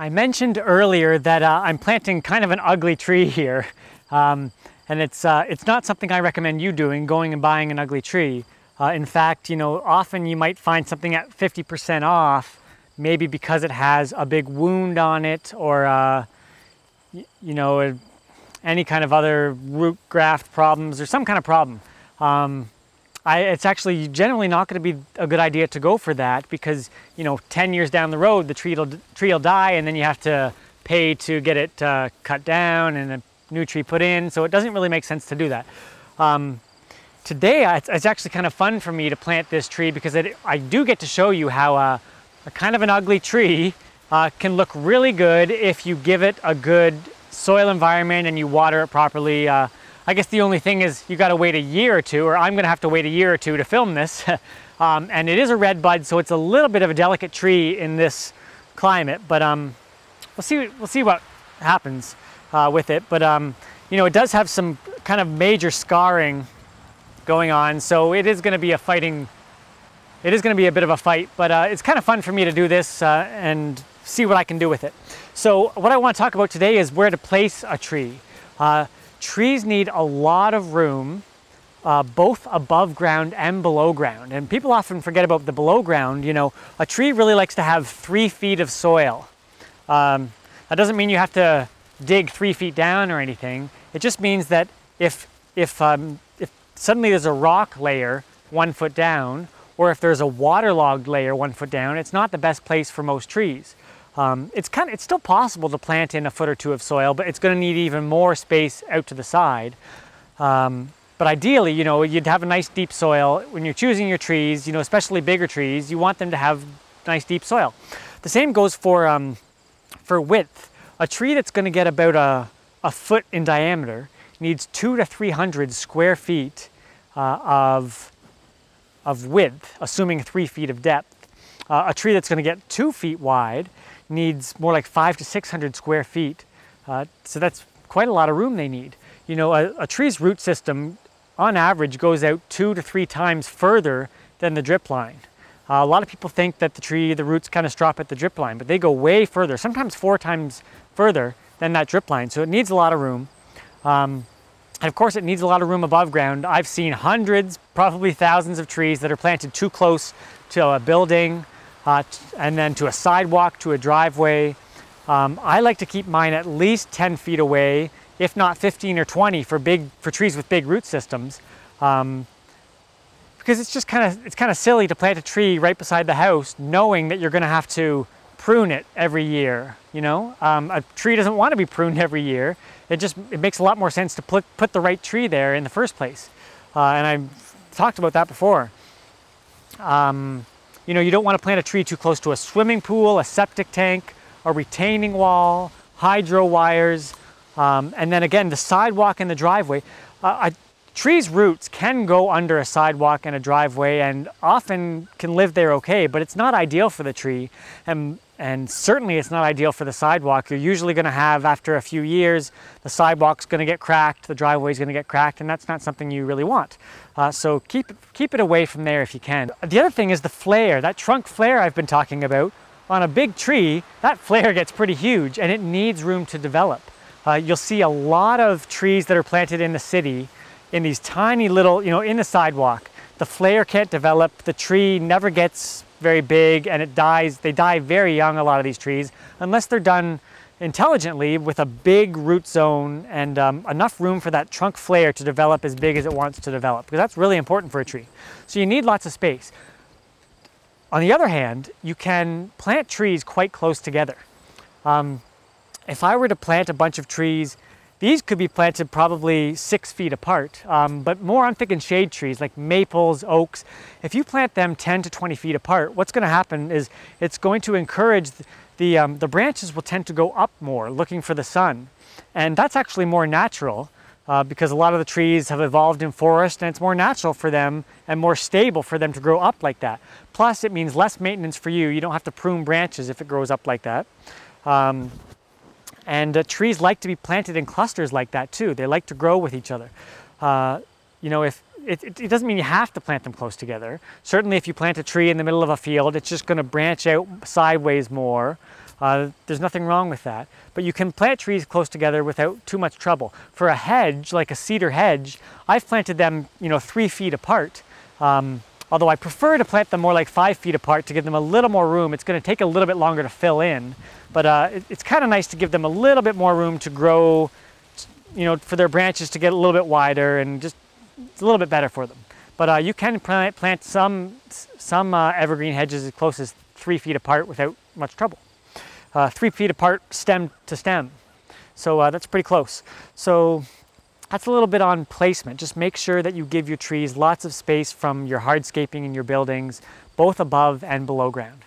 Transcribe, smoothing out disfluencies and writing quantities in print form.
I mentioned earlier that I'm planting kind of an ugly tree here. And it's not something I recommend you doing, going and buying an ugly tree. In fact, often you might find something at 50% off, maybe because it has a big wound on it or, any kind of other root graft problems or some kind of problem. It's actually generally not going to be a good idea to go for that because, 10 years down the road, the tree will die and then you have to pay to get it cut down and a new tree put in. So it doesn't really make sense to do that. Today, it's actually kind of fun for me to plant this tree because I do get to show you how a kind of an ugly tree can look really good if you give it a good soil environment and you water it properly. I guess the only thing is you got to wait a year or two, or I'm going to have to wait a year or two to film this. And it is a red bud, so it's a little bit of a delicate tree in this climate. But we'll see what happens with it. But it does have some kind of major scarring going on, so it is going to be a bit of a fight. But it's kind of fun for me to do this and see what I can do with it. So what I want to talk about today is where to place a tree. Trees need a lot of room, both above ground and below ground. And people often forget about the below ground. A tree really likes to have 3 feet of soil. That doesn't mean you have to dig 3 feet down or anything. It just means that if suddenly there's a rock layer 1 foot down, or if there's a waterlogged layer 1 foot down, it's not the best place for most trees. It's still possible to plant in a foot or two of soil, but it's going to need even more space out to the side. But ideally, you'd have a nice deep soil. When you're choosing your trees, especially bigger trees, you want them to have nice deep soil. The same goes for width. A tree that's going to get about a foot in diameter needs 200 to 300 square feet of width, assuming 3 feet of depth. A tree that's going to get 2 feet wide needs more like 500 to 600 square feet. So that's quite a lot of room they need. A tree's root system on average goes out 2 to 3 times further than the drip line. A lot of people think that the roots kind of stop at the drip line, but they go way further, sometimes 4 times further than that drip line. So it needs a lot of room. And of course it needs a lot of room above ground. I've seen hundreds, probably thousands of trees that are planted too close to a building, and then to a sidewalk, to a driveway. I like to keep mine at least 10 feet away, if not 15 or 20 for trees with big root systems, because it's kind of silly to plant a tree right beside the house, knowing that you're going to have to prune it every year. A tree doesn't want to be pruned every year. It makes a lot more sense to put the right tree there in the first place. And I've talked about that before. You don't want to plant a tree too close to a swimming pool, a septic tank, a retaining wall, hydro wires, and then again, the sidewalk and the driveway. A tree's roots can go under a sidewalk and a driveway and often can live there okay, but it's not ideal for the tree. And certainly it's not ideal for the sidewalk. You're usually going to have, after a few years, the sidewalk's going to get cracked, the driveway's going to get cracked, and that's not something you really want. So keep it away from there if you can. The other thing is the flare, that trunk flare I've been talking about. On a big tree, that flare gets pretty huge and it needs room to develop. You'll see a lot of trees that are planted in the city in these tiny little, in the sidewalk. The flare can't develop, the tree never gets very big, and it dies. They die very young, a lot of these trees, unless they're done intelligently with a big root zone and enough room for that trunk flare to develop as big as it wants to develop, because that's really important for a tree. So you need lots of space. On the other hand, you can plant trees quite close together. If I were to plant a bunch of trees, these could be planted probably 6 feet apart, but more I'm thinking shade trees like maples, oaks. If you plant them 10 to 20 feet apart, what's going to happen is it's going to encourage the branches will tend to go up more, looking for the sun. And that's actually more natural because a lot of the trees have evolved in forest and it's more natural for them and more stable for them to grow up like that. Plus it means less maintenance for you. You don't have to prune branches if it grows up like that. And trees like to be planted in clusters like that too. They like to grow with each other. If it doesn't mean you have to plant them close together. Certainly if you plant a tree in the middle of a field, it's just going to branch out sideways more. There's nothing wrong with that. But you can plant trees close together without too much trouble. For a hedge, like a cedar hedge, I've planted them, 3 feet apart. Although I prefer to plant them more like 5 feet apart to give them a little more room. It's going to take a little bit longer to fill in, but it's kind of nice to give them a little bit more room to grow, for their branches to get a little bit wider, and just it's a little bit better for them. But you can plant some evergreen hedges as close as 3 feet apart without much trouble. 3 feet apart stem to stem. So that's pretty close. So that's a little bit on placement. Just make sure that you give your trees lots of space from your hardscaping in your buildings, both above and below ground.